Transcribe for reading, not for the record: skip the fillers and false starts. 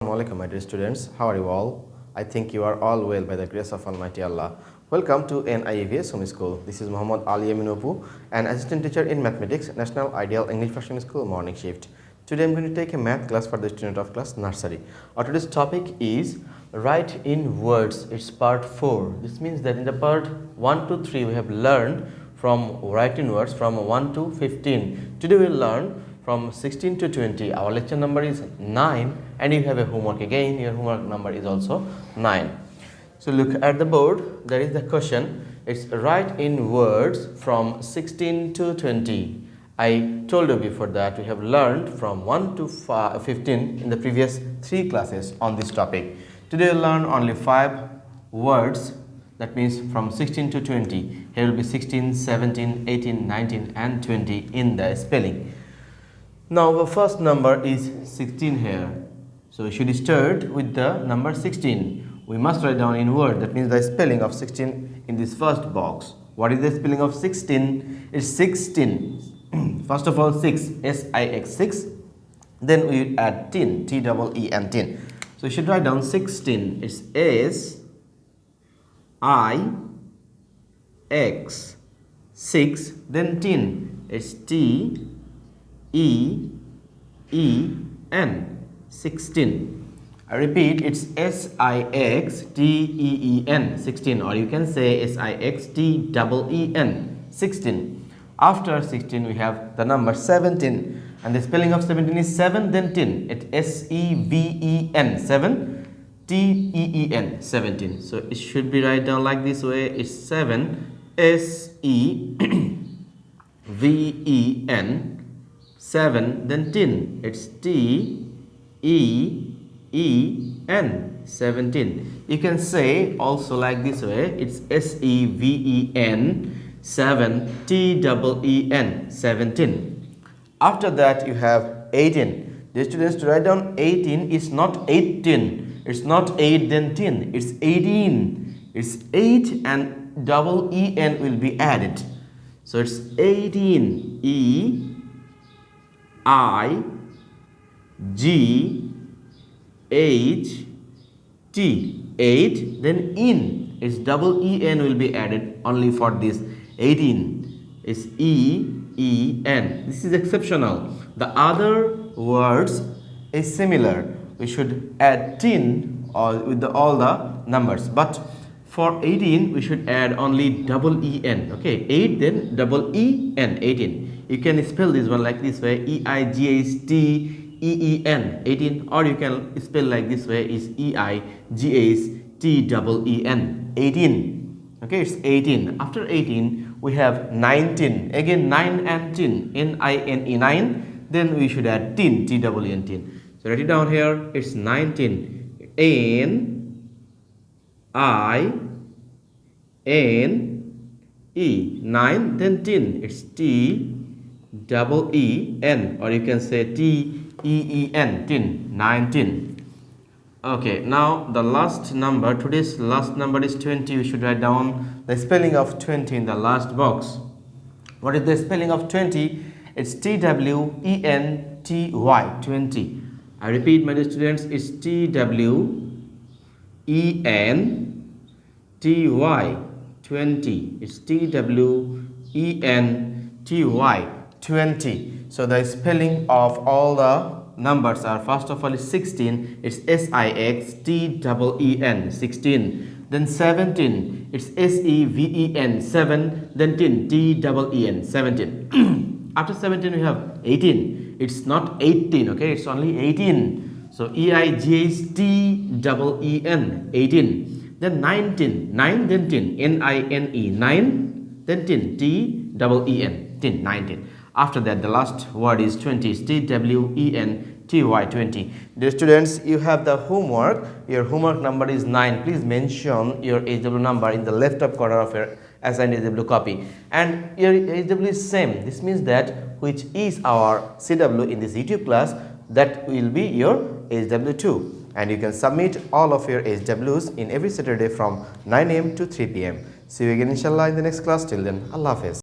Assalamu alaikum, my dear students. How are you all? I think you are all well by the grace of Almighty Allah. Welcome to NIEVS Home School. This is Muhammad Yamin Apu, an assistant teacher in mathematics, National Ideal English Version School, morning shift. Today I am going to take a math class for the student of class nursery. Our today's topic is write in words. It's part 4. This means that in the part 1 to 3 we have learned from write in words from 1 to 15. Today we will learn from 16 to 20. Our lecture number is 9 and you have a homework again. Your homework number is also 9. So look at the board. There is the question. It's write in words from 16 to 20. I told you before that we have learned from 1 to 15 in the previous 3 classes on this topic. Today we'll learn only 5 words. That means from 16 to 20. Here will be 16, 17, 18, 19 and 20 in the spelling. Now the first number is 16 here. So we should start with the number 16. We must write down in word. That means the spelling of 16 in this first box. What is the spelling of 16? It's 16. First of all 6, S-I-X, 6. Then we add 10, T-E-E-N, 10. So you should write down 16. It's S-I-X, 6. Then 10. It's T-E-E-N, 16. I repeat, it's S-I-X-T-E-E-N, 16, or you can say S-I-X-T-E-E-N, 16. After 16 we have the number 17, and the spelling of 17 is 7 then 10. It's S-E-V-E-N, 7, T-E-E-N, 17. So it should be write down like this way. It's 7, S-E-V-E-N, 7 then 10. It's T-E-E-N, 17. You can say also like this way. It's S-E-V-E-N, 7, T-E-E-N, 17. After that you have 18. The students, to write down 18 is not 18. It's not 8 then 10. It's 18. It's 8 and double E-N will be added. So it's 18. E-I-G-H-T. 8. Then in. It's double E-N will be added only for this. 18 is E-E-N. This is exceptional. The other words is similar. We should add 10 with all the numbers. But for 18, we should add only double E-N. Okay, 8 then double E-N, 18. You can spell this one like this way, E-I-G-H-T-E-E-N, 18. Or you can spell like this way, is E-I-G-H-T-E-E-N, 18. Okay, it's 18. After 18, we have 19. Again, 9 and 10, N-I-N-E, 9. Then we should add 10, T-E-E-N, 10. So write it down here. It's 19. N-I-N-E, 9. Then 10. It's T-E-E-N, or you can say T-E-E-N, 10, 19. Okay, now the last number, today's last number is 20. You should write down the spelling of 20 in the last box. What is the spelling of 20? It's T-W-E-N-T-Y, 20. I repeat, my dear students, it's T-W-E-N-T-Y, 20. It's T-W-E-N-T-Y, 20. So the spelling of all the numbers are, first of all is 16. It's S-I-X-T-E-E-N, 16. Then 17. It's S-E-V-E-N, 7. Then 10, T-E-E-N, 17. After 17 we have 18. It's not 18, okay, it's only 18. So E-I-G-H-T-E-E-N, 18. Then 19, 9 then 10, N-I-N-E, 9. Then 10, T-E-E-N, 10, 19. After that, the last word is 20. It's T-W-E-N-T-Y, 20. Dear students, you have the homework. Your homework number is 9. Please mention your HW number in the left top corner of your assigned HW copy. And your HW is same. This means that which is our CW in this YouTube class, that will be your HW2. And you can submit all of your HWs in every Saturday from 9 AM to 3 PM. See you again inshallah in the next class. Till then, Allah Hafiz.